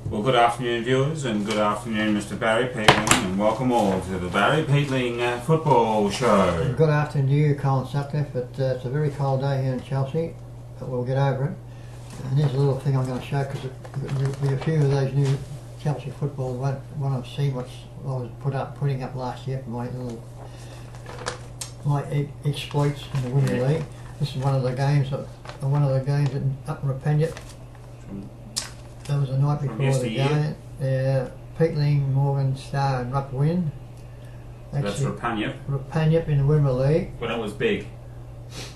Well, good afternoon, viewers, and good afternoon, Mr. Barry Peatling, and welcome all to the Barry Peatling Football Show. Good afternoon to you, Colin Sutcliffe. It's a very cold day here in Chelsea, but we'll get over it. And here's a little thing I'm going to show, because there'll be a few of those new Chelsea football want to see what I was putting up last year for my exploits in the Winter League. This is one of the games up in Rapenya. That was the night before the game. Peatling, Morgan, Star and Rupp win. That's Rapenya. Rapenya in the Winter League. Well, that was big.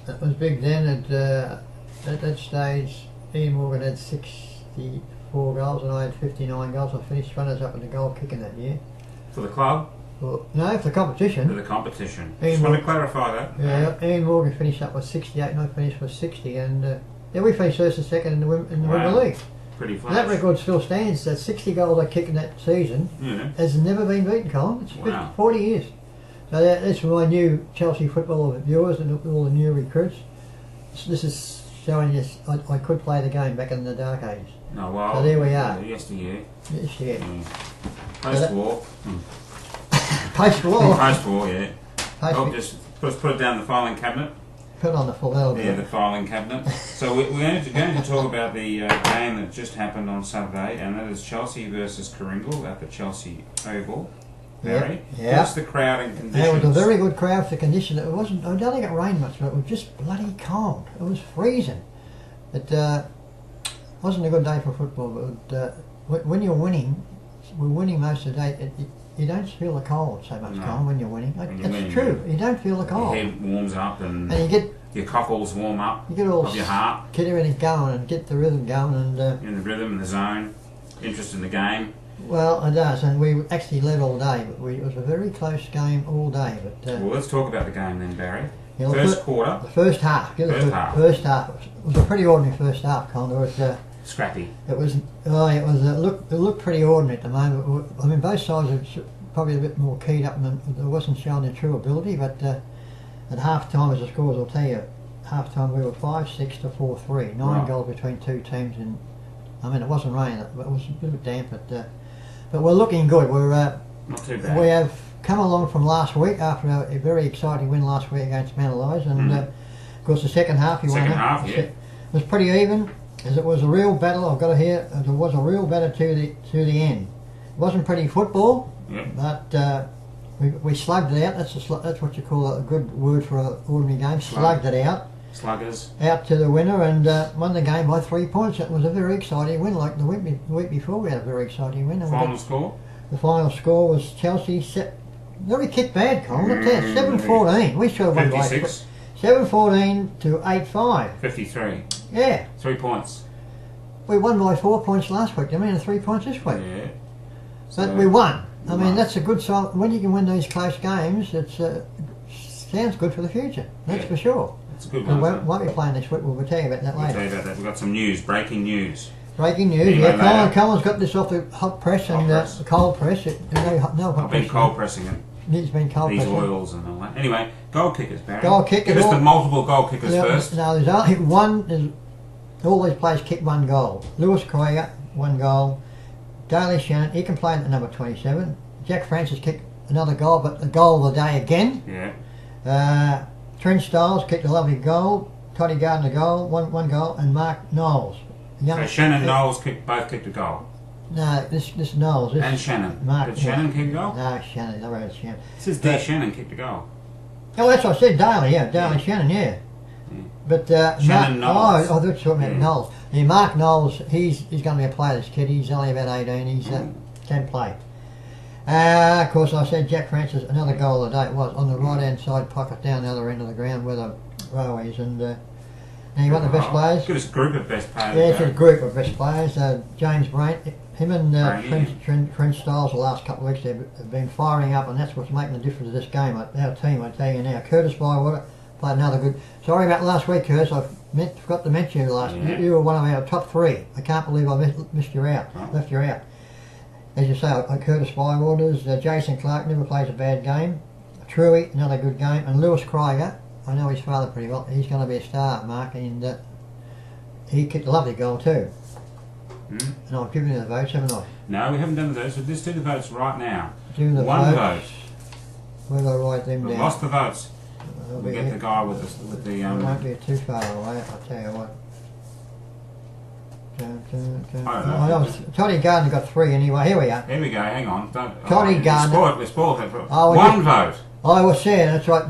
That was big then. At that stage, Ian Morgan had 64 goals and I had 59 goals. I finished runners up in the goal kicking that year. For the club? Well, no, for the competition. For the competition. Just want to clarify that. Yeah, Ian Morgan finished up with 68 and I finished with 60. And we finished first and second in the Winter League. Pretty flash. That record still stands. That 60 goals I kicked in that season has never been beaten, Colin. It's 40 years. So that's for my new Chelsea football viewers and all the new recruits. This is showing us I could play the game back in the dark ages. Oh, well. So there we are. Yesteryear. Yesteryear. Post-war. Post-war? Post-war, yeah. Just put it down the filing cabinet. Put on the full element. Yeah, the filing cabinet. So we're going to talk about the game that just happened on Saturday, and that is Chelsea versus Karingal at the Chelsea Oval. Barry, what's the crowd and conditions? It was a very good crowd for the condition. It wasn't. I don't think it rained much, but it was just bloody cold. It was freezing. It wasn't a good day for football. But when you're winning, we're winning most of the day. You don't feel the cold so much, Colin, when you're winning. It's true. You don't feel the cold. Your head warms up and you get your cockles warm up. You get all of your heart. Get everything going and get the rhythm going and. You're in the rhythm and the zone. Interest in the game. Well, it does, and we actually led all day. But it was a very close game all day. But well, let's talk about the game then, Barry. First quarter. The first half. First half. It was a pretty ordinary first half, Colin. It was scrappy. It looked pretty ordinary at the moment. I mean, both sides were probably a bit more keyed up, and it wasn't showing their true ability. But at half time, as the scores will tell you, half time we were 5-6 to 4-3. 9 goals between two teams, and I mean it wasn't raining, but it was a bit damp. But we're looking good. We're not too bad. We have come along from last week after a very exciting win last week against Manalise, and of course the second half it was pretty even, as it was a real battle. I've got to hear it was a real battle to the end. It wasn't pretty football, but we slugged it out. That's what you call a good word for an ordinary game. Slugged it out. Sluggers. Out to the winner and won the game by 3 points. It was a very exciting win. Like the week before, we had a very exciting win. Final score? The final score was Chelsea. Very kicked bad, Colin. 7-14. We should have won by 7-14 to 8-5. 53. Yeah. 3 points. We won by 4 points last week. I mean, 3 points this week. Yeah. But we won. I mean, that's a good sign. When you can win these close games, it sounds good for the future. That's for sure. It's a good one. We won't be playing this week. We'll tell you about that later. We'll tell you about that. We've got some news. Breaking news. Breaking news. Yeah, Colin's got this off the hot press the cold press. I've been cold pressing it. He's been cold pressing. These oils and all that. Anyway, goal kickers, Barry. Goal kickers. Give us the multiple goal kickers first. No, there's only one. All these players kicked 1 goal. Lewis Krieger, 1 goal. Daley Shannon, he can play at number 27. Jack Francis kicked another goal, but the goal of the day again. Yeah. Trent Stiles kicked a lovely goal. Toddy Gardner goal, one goal, and Mark Knowles. So Shannon and Knowles both kicked a goal. No, this Knowles. And Shannon. Did Shannon kick a goal? No, Shannon. Never had Shannon. It says D. Shannon kicked a goal. Oh, that's what I said. Daley, Daley Shannon, yeah. But Shannon Knowles. I thought you were talking about Knowles. Yeah, Mark Knowles, he's going to be a player, this kid. He's only about 18. He's can play. Of course, I said Jack Francis, another goal of the day. It was on the right-hand side pocket down the other end of the ground where the row is. And he won the best players. Good as group of best players. Yeah, it's a group of best players. James Brain, him and Trent Stiles the last couple of weeks have been firing up, and that's what's making the difference to this game. Our team, I tell you now. Curtis Bywater played another good. Sorry about last week, Curtis. I forgot to mention you last week. You were one of our top 3. I can't believe I missed you out. Left you out. As you say, Curtis Bywaters, Jason Clark never plays a bad game. Truey, another good game. And Lewis Krieger, I know his father pretty well. He's going to be a star, Mark, and he kicked a lovely goal too. and I've given you the votes, haven't I? No, we haven't done the votes. So let's do the votes right now. Do the One votes. Where do I write them We've down? lost the votes. I'll We'll be get the guy with the It won't be too far away, I'll tell you what. Toddy Gardner got 3 anyway. Here we are. Here we go. Hang on. Don't. Toddy Gardner. We spoiled it. Oh, one vote. Oh, I was saying, that's right.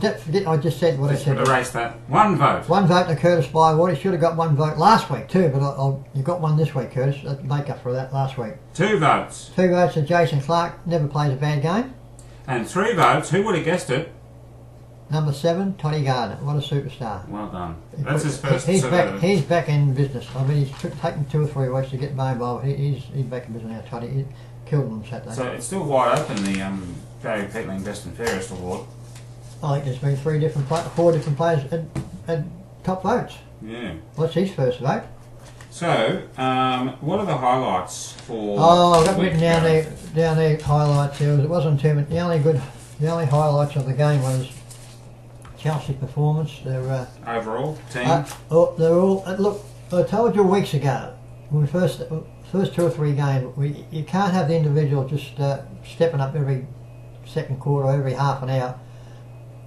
I just said what I said. Erase that. One vote. One vote to Curtis Bywater. He should have got 1 vote last week too, but you got 1 this week, Curtis. That'll make up for that last week. 2 votes. 2 votes to Jason Clark. Never plays a bad game. And 3 votes. Who would have guessed it? Number 7, Toddy Gardner. What a superstar. Well done. That's his first. He's back in business. I mean, he's taken 2 or 3 weeks to get mobile. He's back in business now, Toddy. He killed him on Saturday. So it's still wide open, the Barry Petling Best and Fairest Award. I think there's been 4 different players at top votes. Yeah. What's his first vote? So, what are the highlights for? Oh, I've got written down there highlights here. It wasn't too many. The only highlights of the game was Chelsea performance. Their overall team. They're all. Look, I told you weeks ago when we first 2 or 3 games, you can't have the individual just stepping up every second quarter, every half an hour.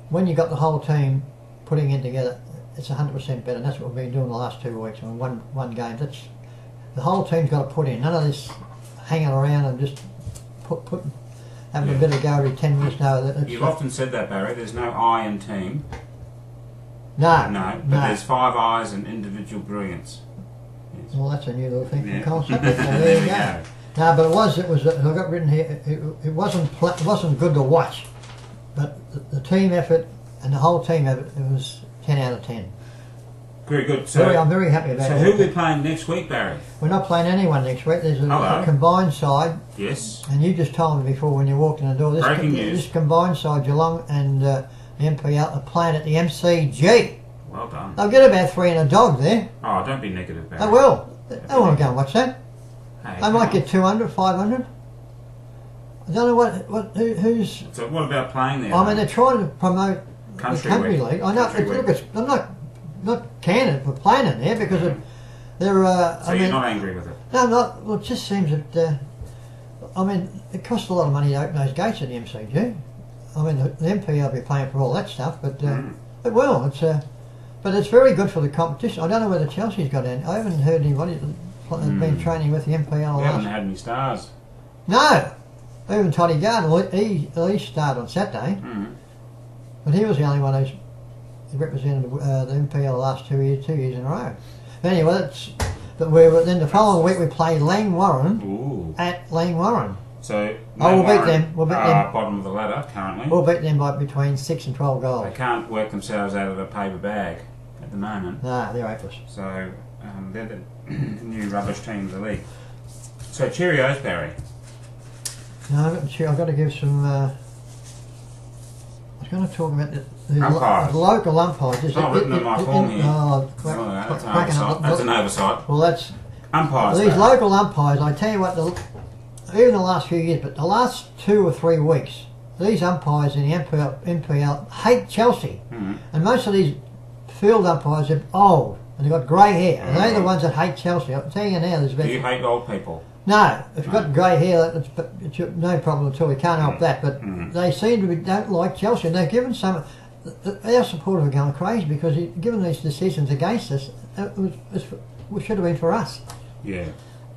When you got the whole team putting it together, it's 100% better. And that's what we've been doing the last 2 weeks. I mean, one game. That's the whole team's got to put in. None of this hanging around and just having a bit of go every 10 minutes. No, you've often said that, Barry. There's no I in team. No, but there's 5 I's and individual brilliance. Yes. Well, that's a new little thing from concept. So there you go. No, but it was. I got written here. It wasn't good to watch. But the team effort and the whole team effort, it was 10 out of 10. Very good. So I'm very happy about it. So who are we playing next week, Barry? We're not playing anyone next week. There's a combined side. Yes. And you just told me before when you walked in the door. This combined side, Geelong and the MPL, are playing at the MCG. Well done. They'll get about 3 and a dog there. Oh, don't be negative, Barry. They will. They want to go and watch that. Hey, they might get 200, 500. I don't know who's. So what about playing there? I mean, they're trying to promote Country League. I know. I'm not candid for playing in there because they're. So you're not angry with it? No, not. Well, it just seems that. I mean, it costs a lot of money to open those gates at the MCG. I mean, the MP will be paying for all that stuff, but it will. But it's very good for the competition. I don't know whether Chelsea's got any. I haven't heard anybody that's been training with the MPL. We haven't had any stars. No. Even Toddy Gardner, he started on Saturday, but he was the only one who's represented the MPL the last 2 years in a row. But anyway, then the following week we play Langwarrin at Langwarrin. So we'll beat them. We'll beat them. Bottom of the ladder currently. We'll beat them by between 6 and 12 goals. They can't work themselves out of a paper bag at the moment. No, they're hopeless. So they're the new rubbish team of the league. So cheerios, Barry. No, I've got to give some. I was going to talk about the local umpires. It's not written in my form here. That's an oversight. Well, that's umpires. These local umpires. I tell you what, even the last few years, but the last 2 or 3 weeks, these umpires in the MPL hate Chelsea, and most of these field umpires are old and they've got grey hair, and they're the ones that hate Chelsea. I'll tell you now, there's Do you hate old people? No, if you've got grey hair, it's no problem at all. We can't help that. But they seem to don't like Chelsea, and they've given some. Our supporters are going crazy because given these decisions against us, it should have been for us. Yeah.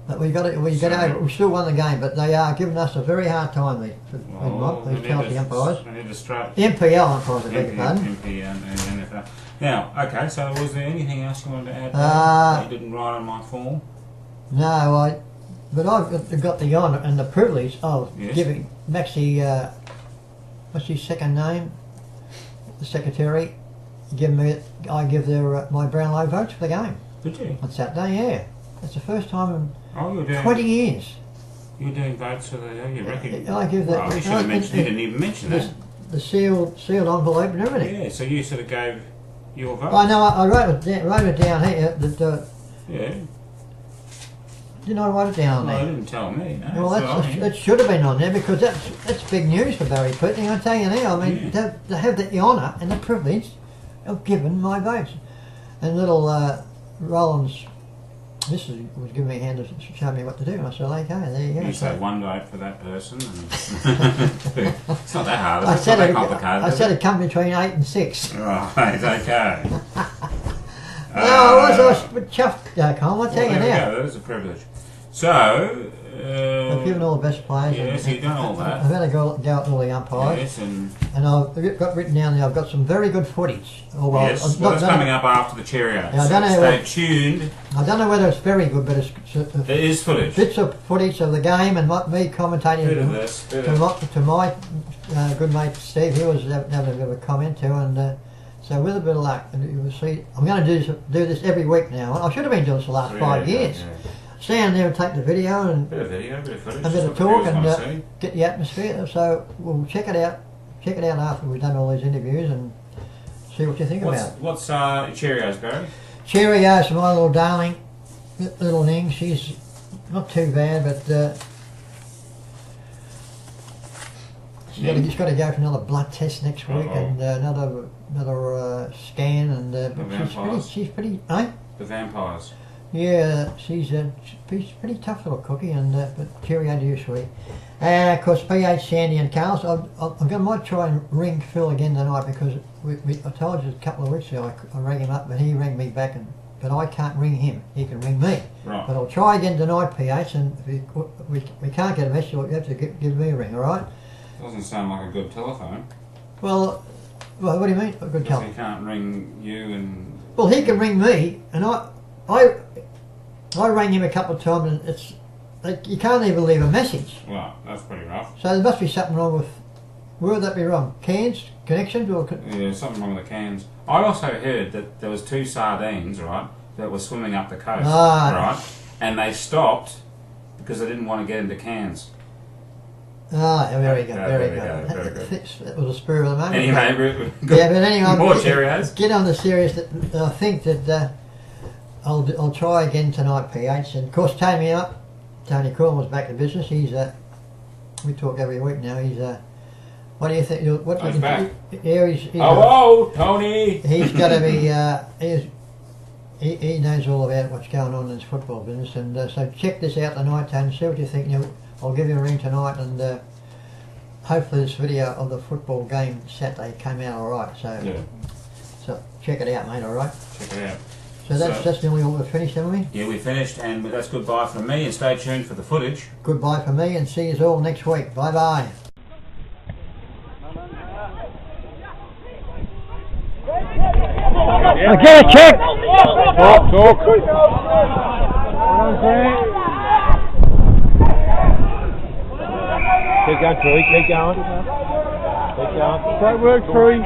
But we still won the game, but they are giving us a very hard time. These Chelsea umpires. MPL umpires, I beg your pardon. MPL and NFL. Now, okay. So, was there anything else you wanted to add? That you didn't write on my form. No, But I've got the honour and the privilege of giving Maxie, what's his second name? The secretary. I give my Brownlow votes for the game. Did you? On Saturday, yeah. It's the first time in 20 years. You're doing votes for the. You reckon? I give that. You should have mentioned. You didn't even mention that. The sealed envelope and everything. Yeah. So you sort of gave your vote. I know. I wrote it down here. Yeah. Didn't I write it down there? Well, they didn't tell me. No, well, that should have been on there because that's big news for Barry Petling. I tell you now. I mean, to have the honour and the privilege of giving my votes. And little Roland's this was giving me a hand to show me what to do, and I said, okay, there you go. You say one vote for that person. And it's not that hard. It's not that complicated. I said it come between 8 and 6. Right, okay. No, I was a bit chuffed, Colin. I'll tell you now. That is a privilege. So, I've given all the best players. Yes, you've done all that. I've had to go out all the umpires. Yes, and I've got written down there, I've got some very good footage. Yes, well, it's coming up after the Cheerios. Yeah, I don't know stay tuned. I don't know whether it's very good, but it is footage. Bits of footage of the game and what me commentating to my good mate Steve, he was having a bit of a comment too, and so with a bit of luck, you will see, I'm going to do this every week now. I should have been doing this the last 5 years. Yeah. Stand there and take the video and bit of footage, a bit of talk and get the atmosphere. So we'll check it out. Check it out after we've done all these interviews and see what you think about it. What's Cheerios, Barry? Cheerios, my little darling, little Ning. She's not too bad, but she's got to go for another blood test next week and another scan, and she's pretty. Eh? The vampires. Yeah, she's a pretty tough little cookie, and but cheerio to you, sweetie. And of course, PH, Sandy, and Carlos. Might try and ring Phil again tonight because I told you a couple of weeks ago I rang him up, but he rang me back, but I can't ring him. He can ring me. Right. But I'll try again tonight, PH, and if we can't get a message, you have to give me a ring, all right? Doesn't sound like a good telephone. Well, what do you mean? A good telephone? He can't ring you and. Well, he can ring me, and I rang him a couple of times, and it's like you can't even leave a message. Well, that's pretty rough. So there must be something wrong with. Where would that be wrong? Cans, connections, or? Yeah, something wrong with the cans. I also heard that there was 2 sardines, right, that were swimming up the coast, right, and they stopped because they didn't want to get into cans. Ah, very good. Very good. That was a spur of the moment. Anyway, but anyway, more Cheerios. Get on the serious. That I think that I'll try again tonight, PH. And of course, Tony Coolman was back to business. He's we talk every week now. He's what do you think? He's back. Yeah, he's hello, Tony. He's got to be. He knows all about what's going on in his football business, and so check this out tonight, Tony. See what you think. I'll give you a ring tonight, and hopefully this video of the football game Saturday came out all right. So check it out, mate. All right. Check it out. So that's nearly all we've finished, haven't we? Yeah, we finished, and that's goodbye from me. And stay tuned for the footage. Goodbye from me, and see you all next week. Bye bye. Okay, check. Talk. Keep going, Troy. Keep going. Great work, Troy.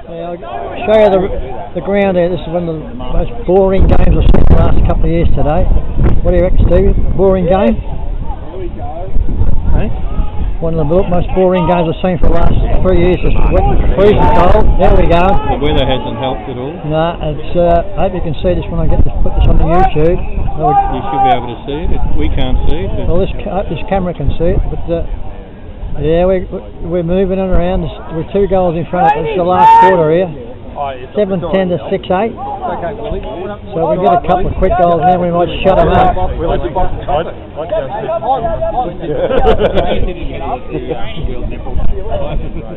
I'll show you the ground there. This is one of the most boring games I've seen in the last couple of years today. What do you reckon, Steve? Boring game? Hey? One of the most boring games I've seen for the last 3 years. It's wet, freezing cold. There we go. The weather hasn't helped at all. No, it's. I hope you can see this when I put this on the YouTube. You should be able to see it. We can't see it. Well, this camera can see it, but yeah, we're moving it around. We're 2 goals in front of us. It's the last quarter here. 7-10 to 6-8. So we get a couple of quick goals and then we might shut them up. It's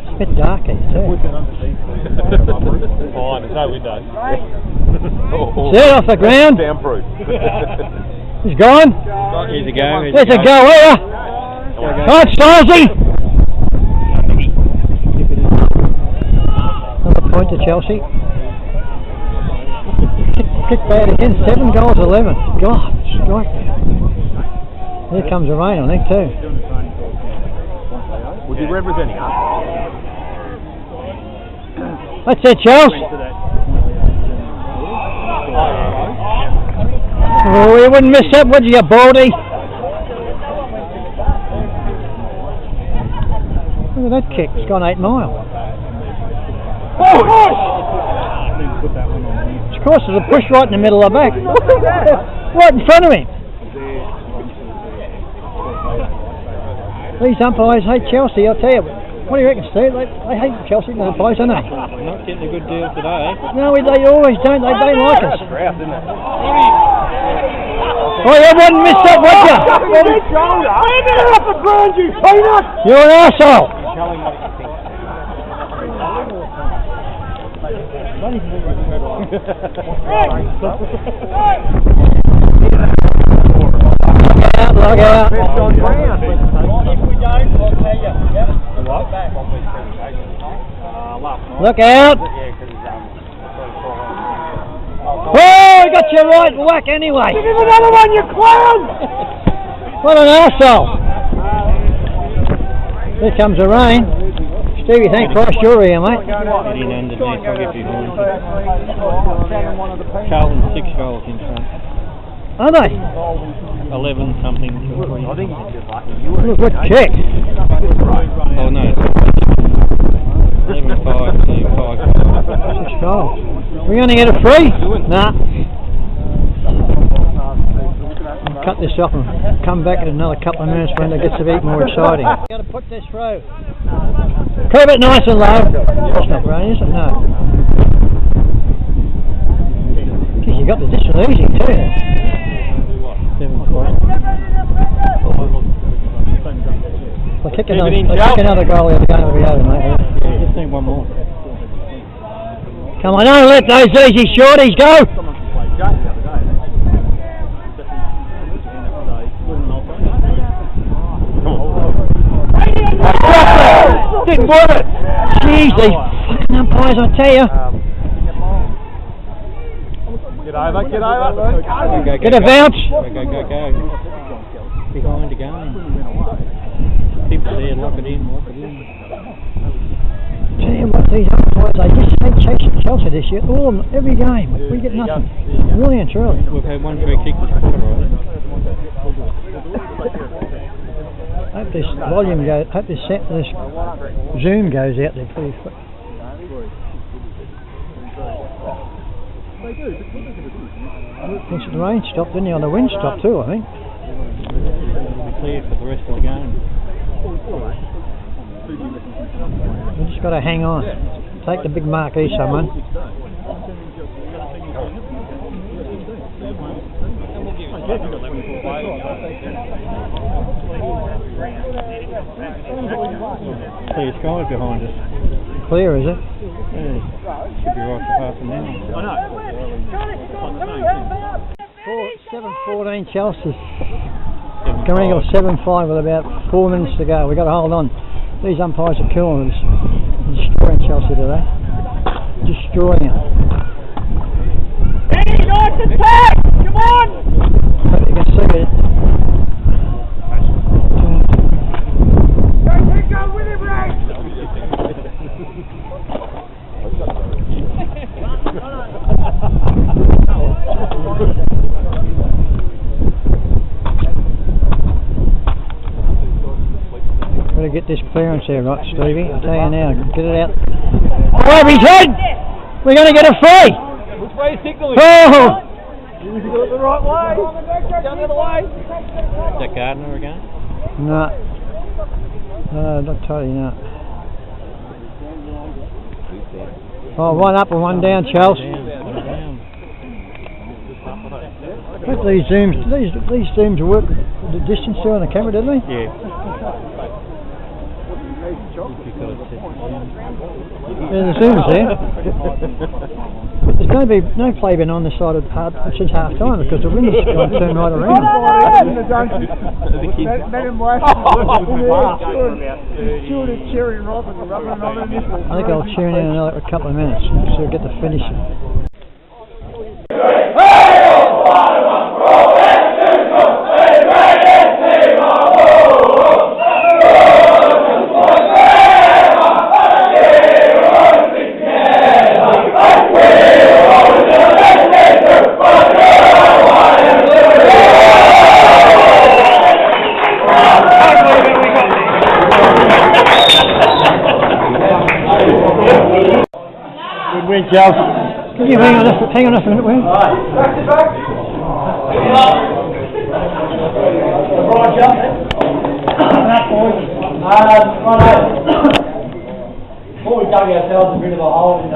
a bit dark here too. Fine, there's no windows. See it off the ground? Soundproof. He's gone. Here's a go. There's a go, here. Right, Salzy. Another point to Chelsea. Kick bad again, 7 goals, 11. God, strike. Here comes the rain, I think, too. Was he representing us? That's it, Chelsea. Oh, you wouldn't miss that, would you, baldy? Look at that kick, it's gone 8 miles. Of course, there's a push right in the middle of the back. Right in front of him. These umpires hate Chelsea, I'll tell you. What do you reckon, Steve? They hate Chelsea umpires, don't they? Not getting a good deal today. No, they always don't. They don't like us. That's rough, isn't it? Oh, you wouldn't miss that, would you? Leave it off the ground, you peanut! You're an arsehole. Look out. If we don't, I'll tell you. Look out. Oh, he got you right whack anyway. Give him another one, you clown! What an arsehole. Here comes the rain. Stevie, thank Christ you're here, mate. Get in underneath, I'll get behind you. Carlton's 6 goals in front. Are they? 11 something to 20. I think it's just lucky. Look, what check. Oh no. 11-5, 2-5. 6 goals. We're going to get a free? Nah. I'll cut this off and come back in another couple of minutes when it gets a bit more exciting. Got to put this through. Curve it nice and low. That's not right, is it? No. Geez, you got the distance easy too. 7-5. I'll kick another goal the other game will be over, mate. Just need one more. Come on, don't let those easy shorties go. Didn't want it. Jeez, these fucking umpires, I tell you. Get over. Get a bounce. Go. Behind again. People there, lock it in. Tell you what, these umpires, they just hate chasing Chelsea this year. All of them, every game. We get nothing. Really and truly. We've had one free kick this quarter, right? Hope this volume goes, hope this zoom goes out there pretty quick. Looks like the rain stopped, didn't it? And the wind stopped too, I think. It'll be clear for the rest of the game. We just got to hang on. Take the big marquee, someone. Clear skies behind us. Clear, is it? Yeah. Should be right for half an hour. I know. 7-14 Chelsea. Karingal 7-5 with about 4 minutes to go. We've got to hold on. These umpires are killing us. Destroying Chelsea today. Destroying it. Hey, nice attack! Come on! Hope you can see it. Go with him, Ray! Better get this clearance here, right, Stevie? I'll tell you now. Get it out. Oh, he's head! We're going to get a free! Which way is signaling? Oh! You got it the right way. Down the other way. Is that Gardner again? No. No, not totally, no. Oh, one up and one down, Chelsea. Hope these zooms work the distance there on the camera, didn't they? Yeah. Yeah, the zoom's there. There's going to be no play been on the side of since half time because the wind's gone turned right around. Let him watch. I think I'll tune in another couple of minutes so we'll get the finish. Joe. Can you hang on a minute, will you? Roger. That boys. Before we dug ourselves a bit of a hole in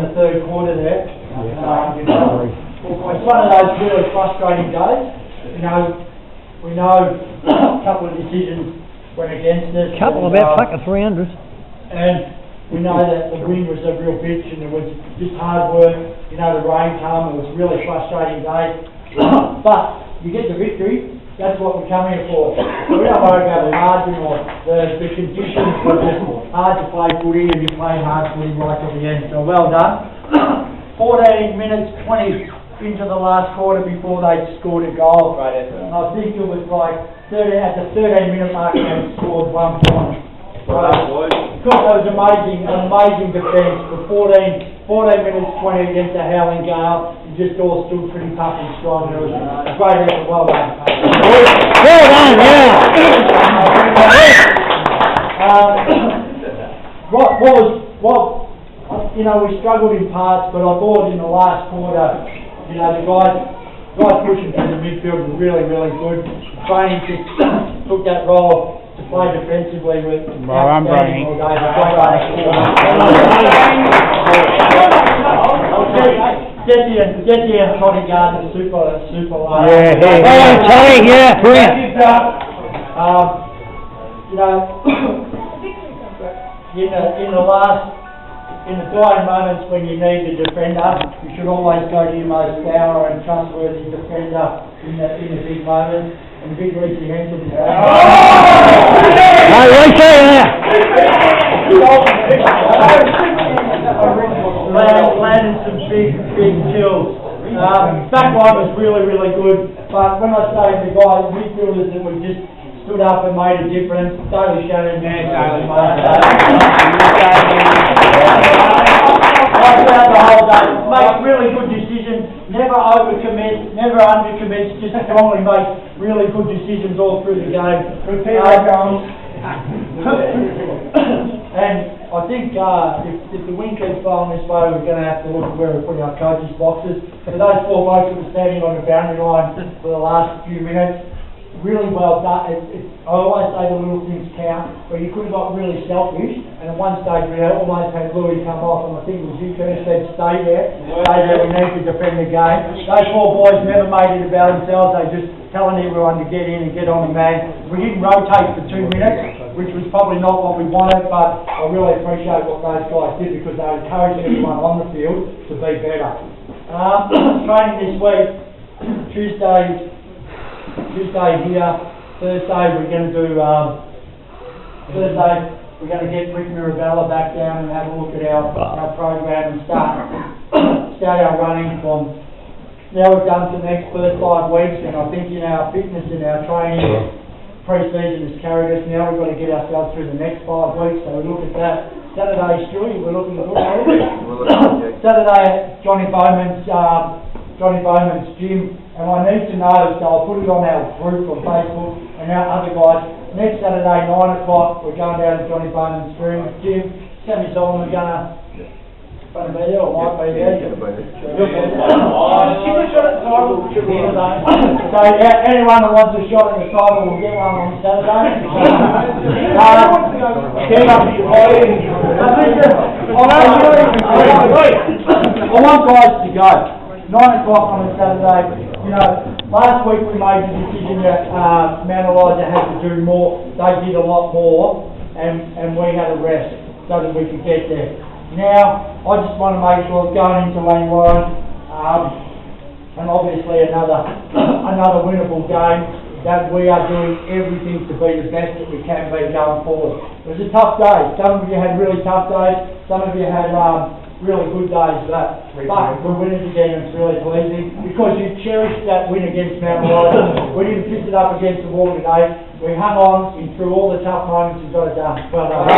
the third quarter there. It's one of those really frustrating days. We know a couple of decisions went against us. Couple about fucking 300. And we know that the wind was a real bitch and it was just hard work. The rain came, it was a really frustrating day. But you get the victory, that's what we come here for. So we don't worry about the margin or the conditions were just hard to play footy and you played hard footy right at the end. So well done. 14 minutes 20 into the last quarter before they scored a goal. Right, and I think it was like at the 13-minute mark they scored 1 point. Because that was an amazing defence for 14 minutes 20 against the howling gale. You just all stood pretty tough and strong. It was a great effort. Well done. Well done, yeah. We struggled in parts, but I thought in the last quarter, the guys pushing through the midfield were really, really good. Training just took that role to play defensively with outstanding all day. Get the Toddy Garden super line. Yeah, Toddy, yeah, brilliant. In the dying moments when you need a defender, you should always go to your most thorough and trustworthy defender in the big moments. And the big Reese Hanson is landed some big kills. Back line was really, really good, but when I say the guys, midfielders that were just stood up and made a difference. Daly Shannon, man, Daly, throughout the whole day, make really good decisions, never overcommit, never undercommit, just strongly make really good decisions all through the game. And I think if the wind keeps blowing this way, we're going to have to look at where we put our coaches' boxes. For those 4 blokes that were standing on the boundary line for the last few minutes, really well done. I always say the little things count, but you could have got really selfish, and at one stage we almost had Louis come off, and I think it was you, Curtis, said stay there, we need to defend the game. Those 4 boys never made it about themselves, they just telling everyone to get in and get on the man. We didn't rotate for 2 minutes, which was probably not what we wanted, but I really appreciate what those guys did because they encouraged everyone on the field to be better. Training this week, Tuesday here, Thursday we're going to do, we're going to get Rick Mirabella back down and have a look at our program and start our running from, now we've done for the next first 5 weeks, and I think in our fitness and our training, pre-season has carried us, now we've got to get ourselves through the next 5 weeks, so we look at that. Saturday, Stewie, we're looking at Saturday, Johnny Bowman's gym, and I need to know, so I'll put it on our group on Facebook and our other guys. Next Saturday, 9 o'clock, we're going down to Johnny Bowman's gym. Sammy Solomon going to be there, or might be there. So anyone that wants a shot at the title will get one on Saturday. I want guys to go. 9 o'clock on a Saturday. Last week we made the decision that Mount Eliza had to do more. They did a lot more, and we had a rest so that we could get there. Now, I just want to make sure going into Lane Warren, and obviously another winnable game, that we are doing everything to be the best that we can be going forward. It was a tough day. Some of you had really tough days. Some of you had really good days, but we're winning again, and it's really pleasing because you cherished that win against Mount Eliza. We didn't piss it up against the wall today. We hung on through all the tough moments and got it done. Well done.